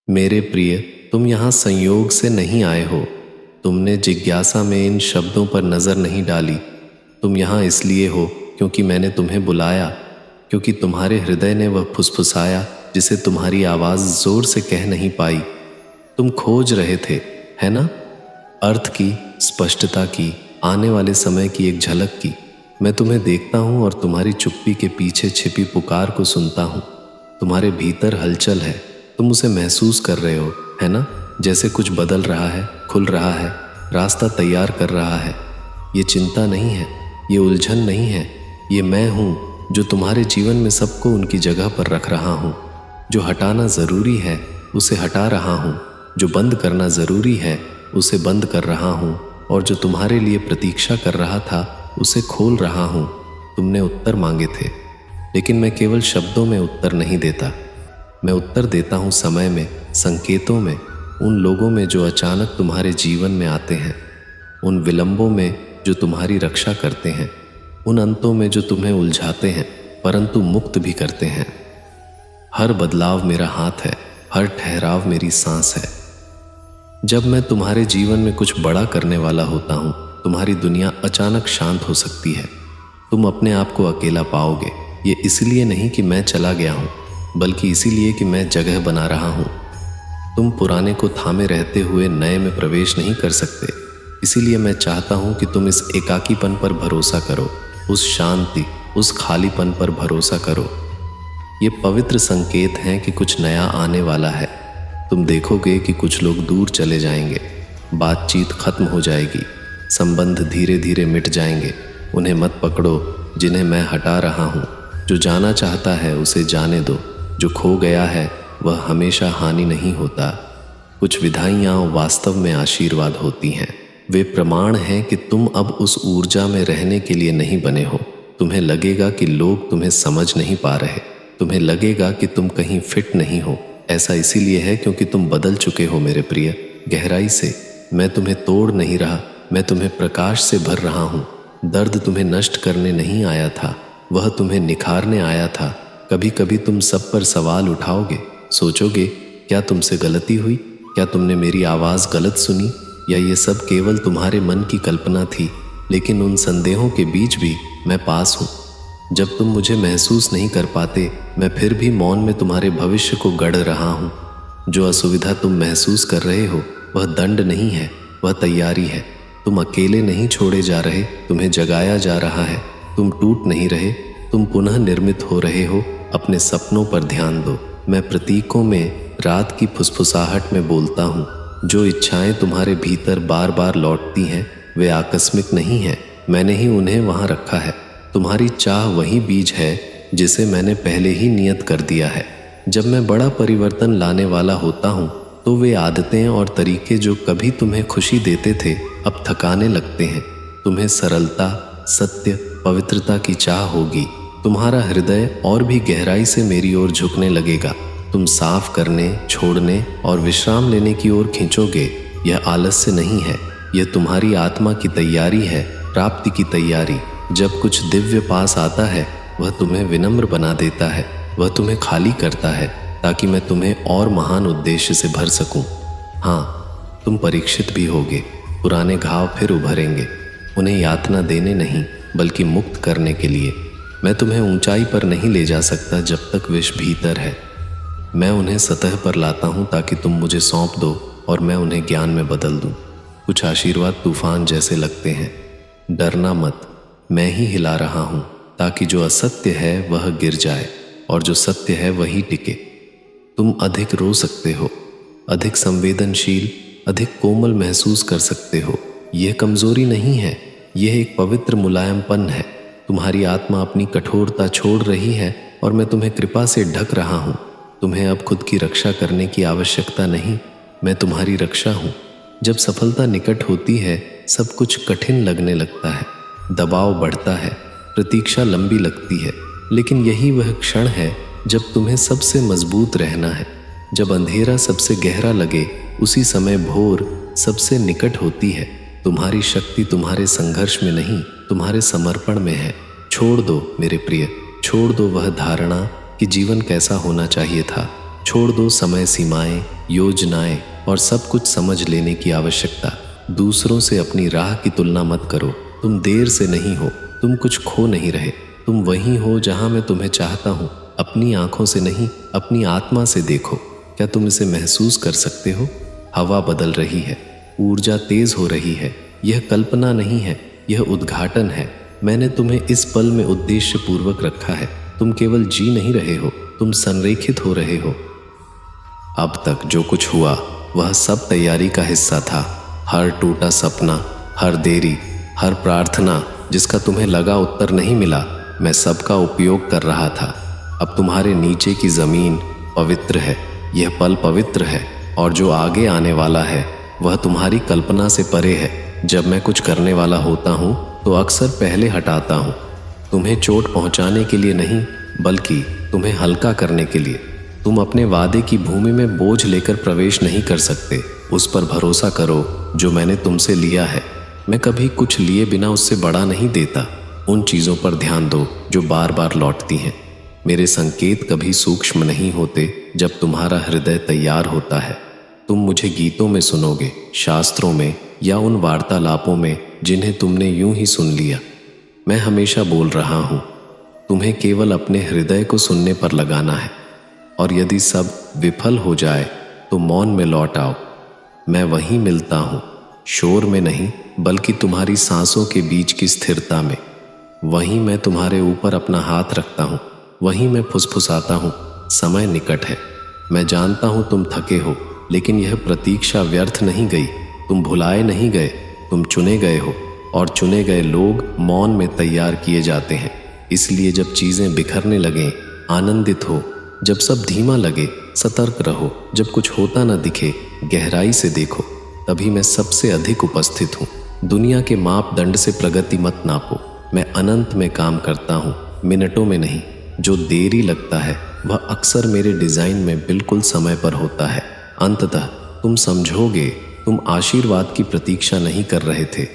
मेरे प्रिय, तुम यहाँ संयोग से नहीं आए हो। तुमने जिज्ञासा में इन शब्दों पर नजर नहीं डाली। तुम यहाँ इसलिए हो क्योंकि मैंने तुम्हें बुलाया, क्योंकि तुम्हारे हृदय ने वह फुसफुसाया जिसे तुम्हारी आवाज जोर से कह नहीं पाई। तुम खोज रहे थे, है ना? अर्थ की, स्पष्टता की, आने वाले समय की एक झलक की। मैं तुम्हें देखता हूँ और तुम्हारी चुप्पी के पीछे छिपी पुकार को सुनता हूँ। तुम्हारे भीतर हलचल है, तुम उसे महसूस कर रहे हो, है ना? जैसे कुछ बदल रहा है, खुल रहा है, रास्ता तैयार कर रहा है। ये चिंता नहीं है, ये उलझन नहीं है, ये मैं हूँ जो तुम्हारे जीवन में सबको उनकी जगह पर रख रहा हूँ। जो हटाना जरूरी है उसे हटा रहा हूँ, जो बंद करना जरूरी है उसे बंद कर रहा हूँ, और जो तुम्हारे लिए प्रतीक्षा कर रहा था उसे खोल रहा हूँ। तुमने उत्तर मांगे थे, लेकिन मैं केवल शब्दों में उत्तर नहीं देता। मैं उत्तर देता हूँ समय में, संकेतों में, उन लोगों में जो अचानक तुम्हारे जीवन में आते हैं, उन विलंबों में जो तुम्हारी रक्षा करते हैं, उन अंतों में जो तुम्हें उलझाते हैं परंतु मुक्त भी करते हैं। हर बदलाव मेरा हाथ है, हर ठहराव मेरी सांस है। जब मैं तुम्हारे जीवन में कुछ बड़ा करने वाला होता हूँ, तुम्हारी दुनिया अचानक शांत हो सकती है। तुम अपने आप को अकेला पाओगे। ये इसलिए नहीं कि मैं चला गया हूँ, बल्कि इसीलिए कि मैं जगह बना रहा हूँ। तुम पुराने को थामे रहते हुए नए में प्रवेश नहीं कर सकते। इसीलिए मैं चाहता हूँ कि तुम इस एकाकीपन पर भरोसा करो, उस शांति, उस खालीपन पर भरोसा करो। ये पवित्र संकेत हैं कि कुछ नया आने वाला है। तुम देखोगे कि कुछ लोग दूर चले जाएंगे, बातचीत खत्म हो जाएगी, संबंध धीरे धीरे मिट जाएंगे। उन्हें मत पकड़ो जिन्हें मैं हटा रहा हूँ। जो जाना चाहता है उसे जाने दो। जो खो गया है वह हमेशा हानि नहीं होता। कुछ विधाइयाँ वास्तव में आशीर्वाद होती हैं। वे प्रमाण हैं कि तुम अब उस ऊर्जा में रहने के लिए नहीं बने हो। तुम्हें लगेगा कि लोग तुम्हें समझ नहीं पा रहे, तुम्हें लगेगा कि तुम कहीं फिट नहीं हो। ऐसा इसीलिए है क्योंकि तुम बदल चुके हो मेरे प्रिय, गहराई से। मैं तुम्हें तोड़ नहीं रहा, मैं तुम्हें प्रकाश से भर रहा हूँ। दर्द तुम्हें नष्ट करने नहीं आया था, वह तुम्हें निखारने आया था। कभी कभी तुम सब पर सवाल उठाओगे, सोचोगे क्या तुमसे गलती हुई, क्या तुमने मेरी आवाज़ गलत सुनी, या ये सब केवल तुम्हारे मन की कल्पना थी। लेकिन उन संदेहों के बीच भी मैं पास हूँ। जब तुम मुझे महसूस नहीं कर पाते, मैं फिर भी मौन में तुम्हारे भविष्य को गढ़ रहा हूँ। जो असुविधा तुम महसूस कर रहे हो वह दंड नहीं है, वह तैयारी है। तुम अकेले नहीं छोड़े जा रहे, तुम्हें जगाया जा रहा है। तुम टूट नहीं रहे, तुम पुनः निर्मित हो रहे हो। अपने सपनों पर ध्यान दो। मैं प्रतीकों में, रात की फुसफुसाहट में बोलता हूँ। जो इच्छाएं तुम्हारे भीतर बार बार लौटती हैं वे आकस्मिक नहीं हैं, मैंने ही उन्हें वहाँ रखा है। तुम्हारी चाह वही बीज है जिसे मैंने पहले ही नियत कर दिया है। जब मैं बड़ा परिवर्तन लाने वाला होता हूँ तो वे आदतें और तरीके जो कभी तुम्हें खुशी देते थे अब थकाने लगते हैं। तुम्हें सरलता, सत्य, पवित्रता की चाह होगी। तुम्हारा हृदय और भी गहराई से मेरी ओर झुकने लगेगा। तुम साफ करने, छोड़ने और विश्राम लेने की ओर खींचोगे। यह आलस्य नहीं है, यह तुम्हारी आत्मा की तैयारी है, प्राप्ति की तैयारी। जब कुछ दिव्य पास आता है वह तुम्हें विनम्र बना देता है, वह तुम्हें खाली करता है ताकि मैं तुम्हें और महान उद्देश्य से भर सकूं। हाँ, तुम परीक्षित भी होगे, पुराने घाव फिर उभरेंगे, उन्हें यातना देने नहीं बल्कि मुक्त करने के लिए। मैं तुम्हें ऊंचाई पर नहीं ले जा सकता जब तक विष भीतर है। मैं उन्हें सतह पर लाता हूँ ताकि तुम मुझे सौंप दो और मैं उन्हें ज्ञान में बदल दूँ। कुछ आशीर्वाद तूफान जैसे लगते हैं। डरना मत, मैं ही हिला रहा हूँ ताकि जो असत्य है वह गिर जाए और जो सत्य है वही टिके। तुम अधिक रो सकते हो, अधिक संवेदनशील, अधिक कोमल महसूस कर सकते हो। यह कमजोरी नहीं है, यह एक पवित्र मुलायमपन है। तुम्हारी आत्मा अपनी कठोरता छोड़ रही है और मैं तुम्हें कृपा से ढक रहा हूँ। तुम्हें अब खुद की रक्षा करने की आवश्यकता नहीं, मैं तुम्हारी रक्षा हूँ। जब सफलता निकट होती है सब कुछ कठिन लगने लगता है, दबाव बढ़ता है, प्रतीक्षा लंबी लगती है। लेकिन यही वह क्षण है जब तुम्हें सबसे मजबूत रहना है। जब अंधेरा सबसे गहरा लगे उसी समय भोर सबसे निकट होती है। तुम्हारी शक्ति तुम्हारे संघर्ष में नहीं, तुम्हारे समर्पण में है। छोड़ दो मेरे प्रिय, छोड़ दो वह धारणा कि जीवन कैसा होना चाहिए था। छोड़ दो समय सीमाएं, योजनाएं और सब कुछ समझ लेने की आवश्यकता। दूसरों से अपनी राह की तुलना मत करो। तुम देर से नहीं हो, तुम कुछ खो नहीं रहे, तुम वहीं हो जहां मैं तुम्हें चाहता हूं। अपनी आंखों से नहीं, अपनी आत्मा से देखो। क्या तुम इसे महसूस कर सकते हो? हवा बदल रही है, ऊर्जा तेज हो रही है। यह कल्पना नहीं है, यह उद्घाटन है। मैंने तुम्हें इस पल में उद्देश्य पूर्वक रखा है। तुम केवल जी नहीं रहे हो, तुम संरेखित हो रहे हो। अब तक जो कुछ हुआ वह सब तैयारी का हिस्सा था। हर टूटा सपना, हर देरी, हर प्रार्थना जिसका तुम्हें लगा उत्तर नहीं मिला, मैं सबका उपयोग कर रहा था। अब तुम्हारे नीचे की जमीन पवित्र है, यह पल पवित्र है, और जो आगे आने वाला है वह तुम्हारी कल्पना से परे है। जब मैं कुछ करने वाला होता हूँ तो अक्सर पहले हटाता हूँ, तुम्हें चोट पहुँचाने के लिए नहीं, बल्कि तुम्हें हल्का करने के लिए। तुम अपने वादे की भूमि में बोझ लेकर प्रवेश नहीं कर सकते। उस पर भरोसा करो जो मैंने तुमसे लिया है। मैं कभी कुछ लिए बिना उससे बड़ा नहीं देता। उन चीज़ों पर ध्यान दो जो बार बार लौटती हैं। मेरे संकेत कभी सूक्ष्म नहीं होते जब तुम्हारा हृदय तैयार होता है। तुम मुझे गीतों में सुनोगे, शास्त्रों में, या उन वार्तालापों में जिन्हें तुमने यूं ही सुन लिया। मैं हमेशा बोल रहा हूँ, तुम्हें केवल अपने हृदय को सुनने पर लगाना है। और यदि सब विफल हो जाए तो मौन में लौट आओ। मैं वहीं मिलता हूँ, शोर में नहीं, बल्कि तुम्हारी सांसों के बीच की स्थिरता में। वहीं मैं तुम्हारे ऊपर अपना हाथ रखता हूँ, वहीं मैं फुसफुसाता हूँ, समय निकट है। मैं जानता हूँ तुम थके हो, लेकिन यह प्रतीक्षा व्यर्थ नहीं गई। तुम भुलाए नहीं गए, तुम चुने गए हो, और चुने गए लोग मौन में तैयार किए जाते हैं। इसलिए जब चीज़ें बिखरने लगें, आनंदित हो। जब सब धीमा लगे, सतर्क रहो। जब कुछ होता न दिखे, गहराई से देखो। तभी मैं सबसे अधिक उपस्थित हूँ। दुनिया के मापदंड से प्रगति मत नापो। मैं अनंत में काम करता हूँ, मिनटों में नहीं। जो देरी लगता है वह अक्सर मेरे डिज़ाइन में बिल्कुल समय पर होता है। अंततः तुम समझोगे, तुम आशीर्वाद की प्रतीक्षा नहीं कर रहे थे।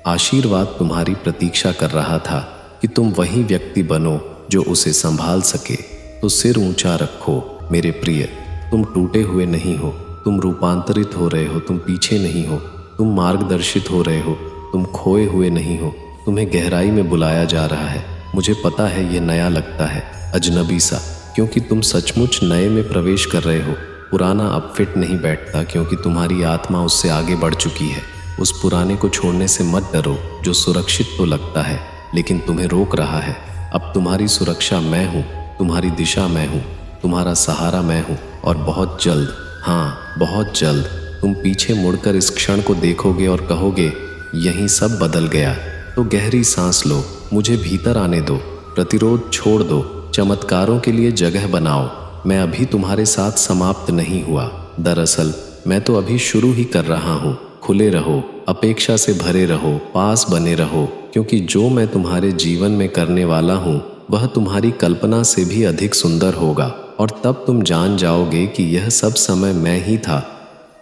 आशीर्वाद तुम्हारी प्रतीक्षा कर रहा था कि तुम वही व्यक्ति बनो जो उसे संभाल सके। तो सिर ऊंचा रखो मेरे प्रिय। तुम टूटे हुए नहीं हो, तुम रूपांतरित हो रहे हो। तुम पीछे नहीं हो, तुम मार्गदर्शित हो रहे हो। तुम खोए हुए नहीं हो, तुम्हें गहराई में बुलाया जा रहा है। मुझे पता है ये नया लगता है, अजनबी सा, क्योंकि तुम सचमुच नए में प्रवेश कर रहे हो। पुराना अब फिट नहीं बैठता, क्योंकि तुम्हारी आत्मा उससे आगे बढ़ चुकी है। उस पुराने को छोड़ने से मत डरो, जो सुरक्षित तो लगता है लेकिन तुम्हें रोक रहा है। अब तुम्हारी सुरक्षा मैं हूँ, तुम्हारी दिशा मैं हूँ, तुम्हारा सहारा मैं हूँ। और बहुत जल्द, हाँ बहुत जल्द, तुम पीछे मुड़कर इस क्षण को देखोगे और कहोगे, यहीं सब बदल गया। तो गहरी सांस लो, मुझे भीतर आने दो। प्रतिरोध छोड़ दो, चमत्कारों के लिए जगह बनाओ। मैं अभी तुम्हारे साथ समाप्त नहीं हुआ। दरअसल मैं तो अभी शुरू ही कर रहा हूँ। खुले रहो, अपेक्षा से भरे रहो, पास बने रहो, क्योंकि जो मैं तुम्हारे जीवन में करने वाला हूँ वह तुम्हारी कल्पना से भी अधिक सुंदर होगा। और तब तुम जान जाओगे कि यह सब समय मैं ही था